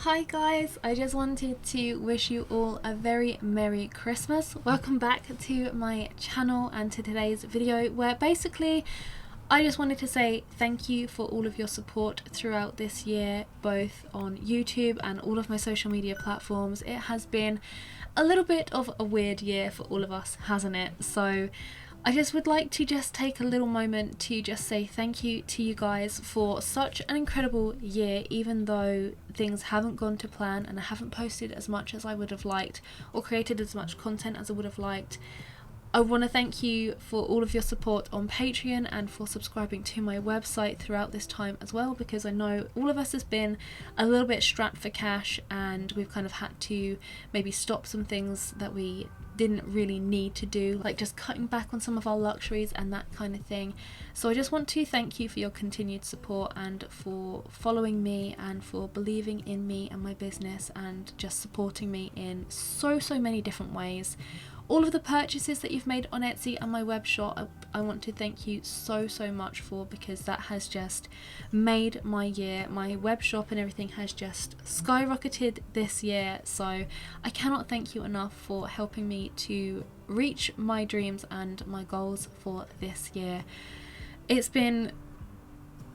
Hi guys, I just wanted to wish you all a very Merry Christmas. Welcome back to my channel and to today's video where basically I just wanted to say thank you for all of your support throughout this year, both on YouTube and all of my social media platforms. It has been a little bit of a weird year for all of us, hasn't it? So I just would like to just take a little moment to just say thank you to you guys for such an incredible year, even though things haven't gone to plan and I haven't posted as much as I would have liked or created as much content as I would have liked. I want to thank you for all of your support on Patreon and for subscribing to my website throughout this time as well, because I know all of us has been a little bit strapped for cash and we've kind of had to maybe stop some things that we didn't really need to do, like just cutting back on some of our luxuries and that kind of thing. So I just want to thank you for your continued support and for following me and for believing in me and my business and just supporting me in so many different ways. All of the purchases that you've made on Etsy and my web shop, I want to thank you so much for, because that has just made my year. My web shop and everything has just skyrocketed this year, so I cannot thank you enough for helping me to reach my dreams and my goals for this year. It's been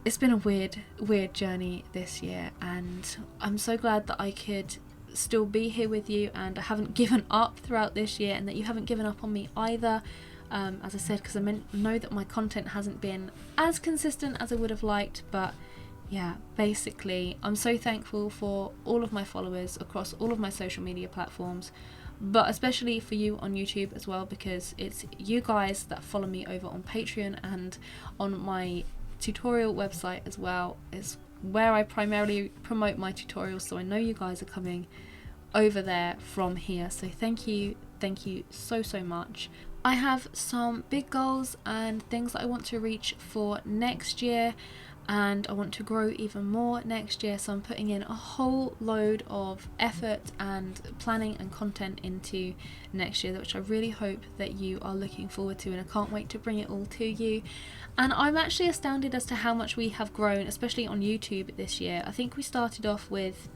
a weird journey this year, and I'm so glad that I could still be here with you and I haven't given up throughout this year, and that you haven't given up on me either, as I said, because I know that my content hasn't been as consistent as I would have liked. But yeah, basically I'm so thankful for all of my followers across all of my social media platforms, but especially for you on YouTube as well, because it's you guys that follow me over on Patreon and on my tutorial website as well, is where I primarily promote my tutorials. So I know you guys are coming over there from here, so thank you so much. I have some big goals and things that I want to reach for next year, and I want to grow even more next year, so I'm putting in a whole load of effort and planning and content into next year, which I really hope that you are looking forward to, and I can't wait to bring it all to you. And I'm actually astounded as to how much we have grown, especially on YouTube this year. I think we started off with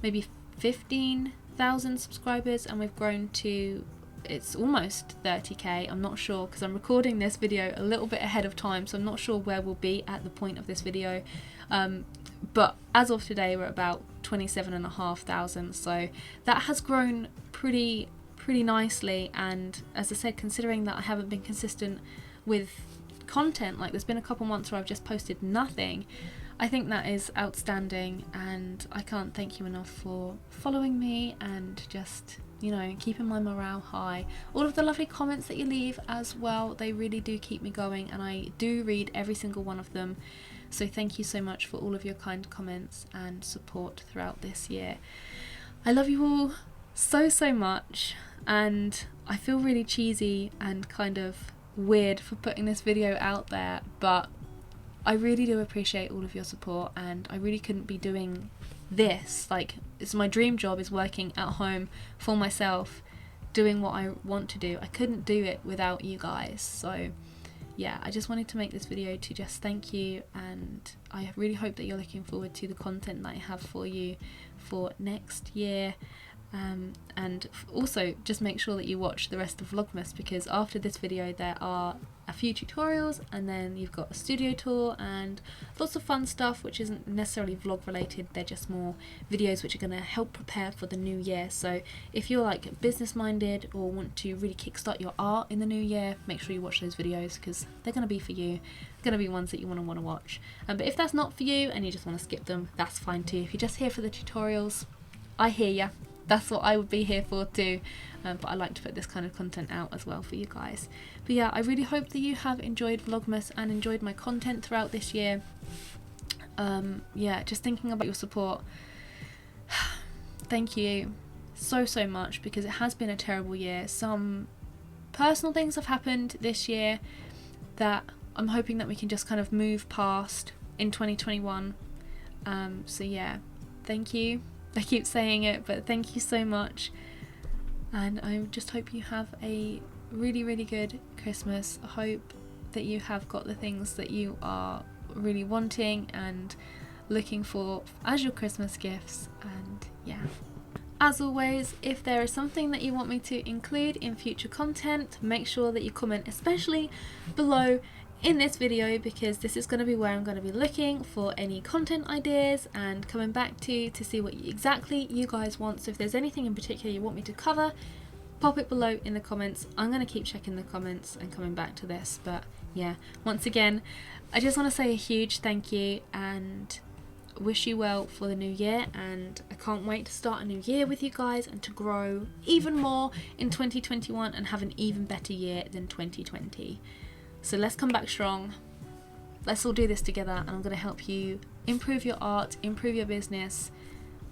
maybe 15,000 subscribers and we've grown to, it's almost 30k. I'm not sure, because I'm recording this video a little bit ahead of time, so I'm not sure where we'll be at the point of this video, but as of today we're about 27,500, so that has grown pretty nicely. And as I said, considering that I haven't been consistent with content, like there's been a couple months where I've just posted nothing, I think that is outstanding, and I can't thank you enough for following me and just, you know, keeping my morale high. All of the lovely comments that you leave as well, they really do keep me going, and I do read every single one of them. So thank you so much for all of your kind comments and support throughout this year. I love you all so much, and I feel really cheesy and kind of weird for putting this video out there, but I really do appreciate all of your support, and I really couldn't be doing this, like, it's my dream job, is working at home for myself doing what I want to do. I couldn't do it without you guys. So yeah, I just wanted to make this video to just thank you, and I really hope that you're looking forward to the content that I have for you for next year. And also just make sure that you watch the rest of Vlogmas, because after this video there are a few tutorials, and then you've got a studio tour and lots of fun stuff which isn't necessarily vlog related. They're just more videos which are going to help prepare for the new year. So if you're like business minded or want to really kickstart your art in the new year, make sure you watch those videos, because they're going to be for you. They're going to be ones that you want to watch. But if that's not for you and you just want to skip them, that's fine too. If you're just here for the tutorials, I hear ya. That's what I would be here for too, but I like to put this kind of content out as well for you guys. But yeah, I really hope that you have enjoyed Vlogmas and enjoyed my content throughout this year. Yeah, just thinking about your support, thank you so much, because it has been a terrible year. Some personal things have happened this year that I'm hoping that we can just kind of move past in 2021. So yeah, thank you. I keep saying it, but thank you so much, and I just hope you have a really good Christmas. I hope that you have got the things that you are really wanting and looking for as your Christmas gifts, and yeah. As always, if there is something that you want me to include in future content, make sure that you comment, especially below in this video, because this is going to be where I'm going to be looking for any content ideas and coming back to see what exactly you guys want. So if there's anything in particular you want me to cover, pop it below in the comments. I'm going to keep checking the comments and coming back to this. But yeah, once again, I just want to say a huge thank you and wish you well for the new year, and I can't wait to start a new year with you guys and to grow even more in 2021 and have an even better year than 2020. So let's come back strong. Let's all do this together, and I'm going to help you improve your art, improve your business,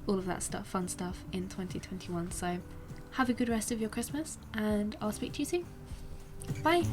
all of that stuff, fun stuff in 2021. So have a good rest of your Christmas, and I'll speak to you soon. Bye.